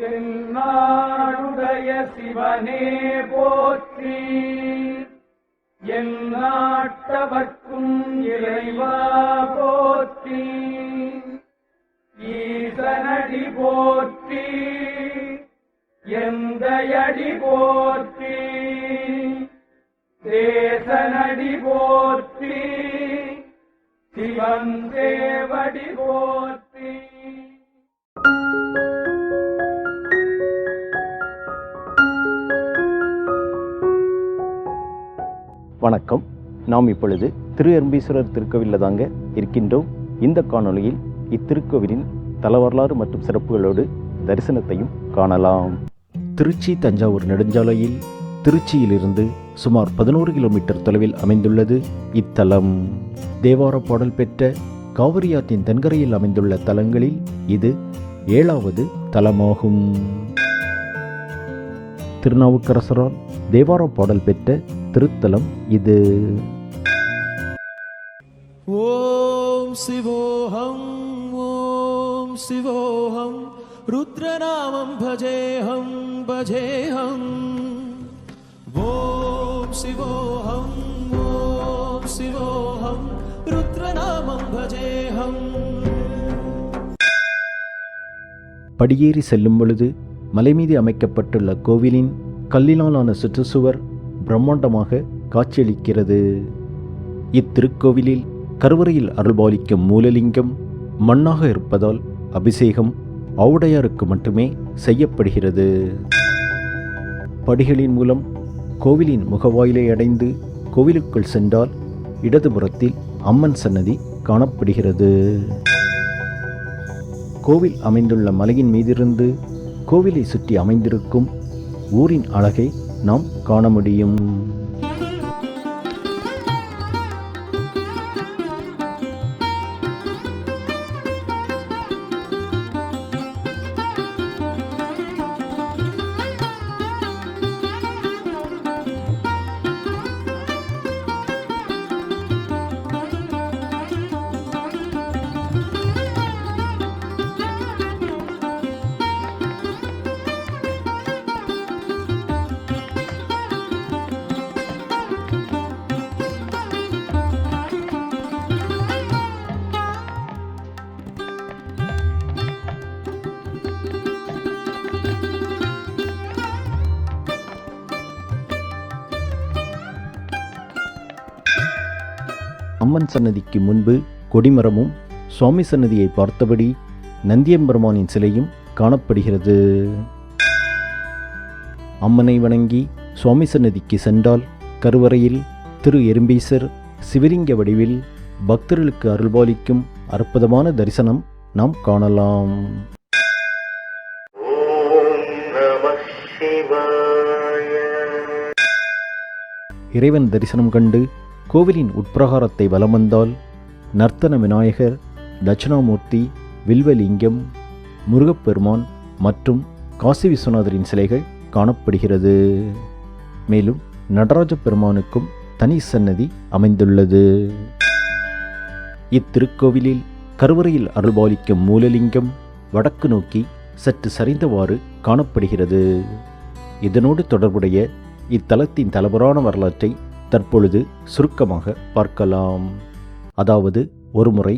தென்னாடுடைய சிவனே போற்றி, எந்நாட்டவர்க்கும் இறைவா போற்றி, ஈசனடி போற்றி, எந்தையடி போற்றி, தேசனடி போற்றி, சிவன் தேவடி போற்றி. வணக்கம். நாம் இப்பொழுது திரு எறும்பீஸ்வரர் திருக்கோவிலில் தாங்க இருக்கின்றோம். இந்த காணொளியில் இத்திருக்கோவிலின் தலவரலாறு மற்றும் சிறப்புகளோடு தரிசனத்தையும் காணலாம். திருச்சி தஞ்சாவூர் நெடுஞ்சாலையில் திருச்சியிலிருந்து சுமார் 11 கிலோமீட்டர் தொலைவில் அமைந்துள்ளது இத்தலம். தேவார பாடல் பெற்ற காவிரியாற்றின் தென்கரையில் அமைந்துள்ள தலங்களில் இது 7வது தலமாகும். திருநாவுக்கரசரால் தேவார பாடல் பெற்ற திருத்தலம் இது. ஓம் சிவோஹம் ஓம் சிவோஹம் ருத்ரநாமம் பஜேஹம் பஜேஹம். ஓம் சிவோஹம் ஓம் சிவோஹம் ருத்ரநாமம் பஜேஹம். படியேறி செல்லும் பொழுது மலை மீது அமைக்கப்பட்டுள்ள கோவிலின் கல்லினாலான சுற்றுச்சுவர் பிரம்மாண்டமாக காட்சியளிக்கிறது. இத்திருக்கோவிலில் கருவறையில் அருள்பாலிக்கும் மூலலிங்கம் மண்ணாக இருப்பதால் அபிஷேகம் ஆவுடையாருக்கு மட்டுமே செய்யப்படுகிறது. படிகளின் மூலம் கோவிலின் முகவாயிலை அடைந்து கோவிலுக்குள் சென்றால் இடதுபுறத்தில் அம்மன் சன்னதி காணப்படுகிறது. கோவில் அமைந்துள்ள மலையின் மீதிருந்து கோவிலை சுற்றி அமைந்திருக்கும் ஊரின் அழகை நாம் காண முடியும். அம்மன் சன்னதிக்கு முன்பு கொடிமரமும் சுவாமி சன்னதியை பார்த்தபடி நந்தியம்பெருமானின் சிலையும் காணப்படுகிறது. அம்மனை வணங்கி சுவாமி சன்னதிக்கு சென்றால் கருவறையில் திரு எறும்பீசர் சிவலிங்க வடிவில் பக்தர்களுக்கு அருள்பாலிக்கும் அற்புதமான தரிசனம் நாம் காணலாம். இறைவன் தரிசனம் கண்டு கோவிலின் உட்பிரகாரத்தை வலம் வந்தால் நர்த்தன விநாயகர், தட்சிணாமூர்த்தி, வில்வலிங்கம், முருகப்பெருமான் மற்றும் காசி விஸ்வநாதரின் சிலைகள் காணப்படுகிறது. மேலும் நடராஜ பெருமானுக்கும் தனி சன்னதி அமைந்துள்ளது. இத்திருக்கோவிலில் கருவறையில் அருள்பாலிக்கும் மூலலிங்கம் வடக்கு நோக்கி சற்று சரிந்தவாறு காணப்படுகிறது. இதனோடு தொடர்புடைய இத்தலத்தின் தலபுராண வரலாற்றை தற்பொழுது சுருக்கமாக பார்க்கலாம். அதாவது, ஒருமுறை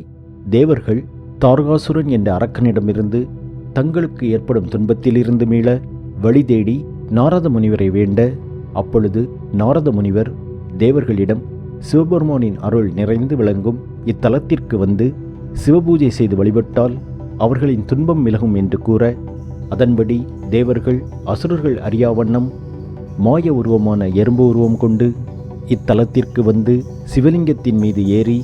தேவர்கள் தாரகாசுரன் என்ற அரக்கனிடமிருந்து தங்களுக்கு ஏற்படும் துன்பத்திலிருந்து மீள வழி தேடி நாரத முனிவரை வேண்ட, அப்பொழுது நாரத முனிவர் தேவர்களிடம் சிவபெருமானின் அருள் நிறைந்து விளங்கும் இத்தலத்திற்கு வந்து சிவபூஜை செய்து வழிபட்டால் அவர்களின் துன்பம் விலகும் என்று கூற, அதன்படி தேவர்கள் அசுரர்கள் அறியாவண்ணம் மாய உருவமான எறும்பு உருவம் கொண்டு இத்தலத்திற்கு வந்து சிவலிங்கத்தின் மீது ஏறி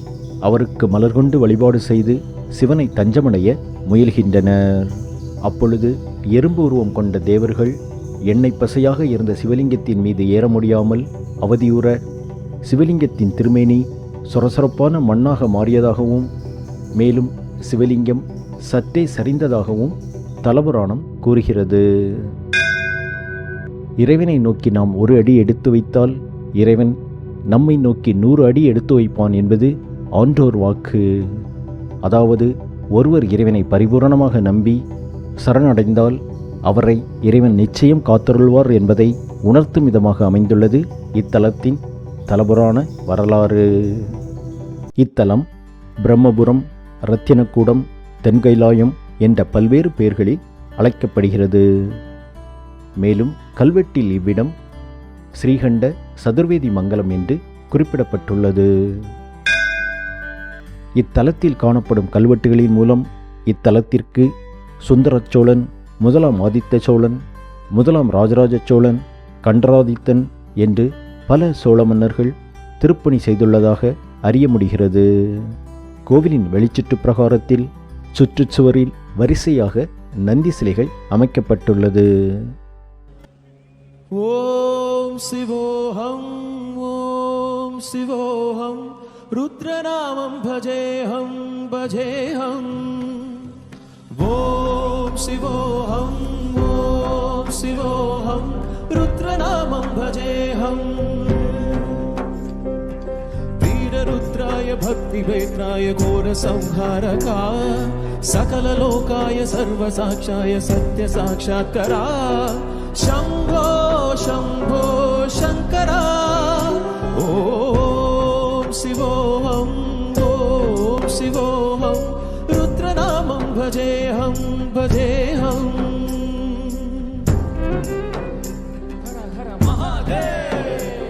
அவருக்கு மலர் கொண்டு வழிபாடு செய்து சிவனை தஞ்சமடைய முயல்கின்றனர். அப்பொழுது எறும்பு உருவம் கொண்ட தேவர்கள் எண்ணெய் பசையாக இருந்த சிவலிங்கத்தின் மீது ஏற முடியாமல் அவதியுற சிவலிங்கத்தின் திருமேனி சொரசொரப்பான மண்ணாக மாறியதாகவும் மேலும் சிவலிங்கம் சற்றே சரிந்ததாகவும் தலபுராணம் கூறுகிறது. இறைவனை நோக்கி நாம் ஒரு அடி எடுத்து வைத்தால் இறைவன் நம்மை நோக்கி 100 அடி எடுத்து வைப்பான் என்பது ஆன்றோர் வாக்கு. அதாவது, ஒருவர் இறைவனை பரிபூரணமாக நம்பி சரணடைந்தால் அவரை இறைவன் நிச்சயம் காத்தருள்வார் என்பதை உணர்த்தும் விதமாக அமைந்துள்ளது இத்தலத்தின் தலபுராண வரலாறு. இத்தலம் பிரம்மபுரம், ரத்தினக்கூடம், தென்கைலாயம் என்ற பல்வேறு பெயர்களில் அழைக்கப்படுகிறது. மேலும் கல்வெட்டில் இவ்விடம் ஸ்ரீகண்ட சதுர்வேதி மங்கலம் என்று குறிப்பிடப்பட்டுள்ளது. இத்தலத்தில் காணப்படும் கல்வெட்டுகளின் மூலம் இத்தலத்திற்கு சுந்தர சோழன், முதலாம் ஆதித்த சோழன், முதலாம் ராஜராஜ சோழன், கண்டராதித்தன் என்று பல சோழ மன்னர்கள் திருப்பணி செய்துள்ளதாக அறிய முடிகிறது. கோவிலின் வெளிச்சுற்று பிரகாரத்தில் சுற்றுச்சுவரில் வரிசையாக நந்தி சிலைகள் அமைக்கப்பட்டுள்ளது. ஓம் சிவோஹம் ஓம் சிவோஹம் ருத்ரநாமம் பஜேஹம் பஜேஹம். ஓம் சிவோஹம் ஓம் சிவோஹம் ருத்ரநாமம் பஜேஹம். वीररुद्राय भक्तिवेत्राय घोरसंहारका सकललोकाय सर्वसाक्षाय सत्यसाक्षात्करा शम्भो शम्भो शङ्करा. ॐ शिवोऽहं ॐ शिवोऽहं रुद्रनामं भजेऽहं भजेऽहम्. हर हर महादेव,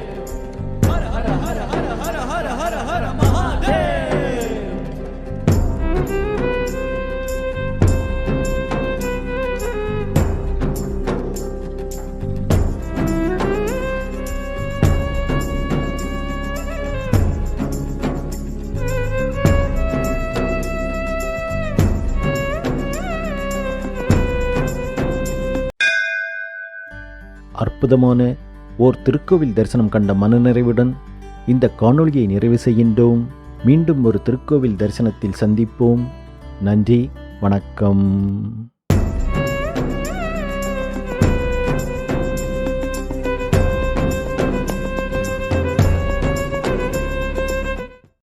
हर हर हर हर हर हर हर हर महादेव. அற்புதமான ஓர் திருக்கோவில் தரிசனம் கண்ட மனநிறைவுடன் இந்த காணொளியை நிறைவு செய்கின்றோம். மீண்டும் ஒரு திருக்கோவில் தரிசனத்தில் சந்திப்போம். நன்றி, வணக்கம்.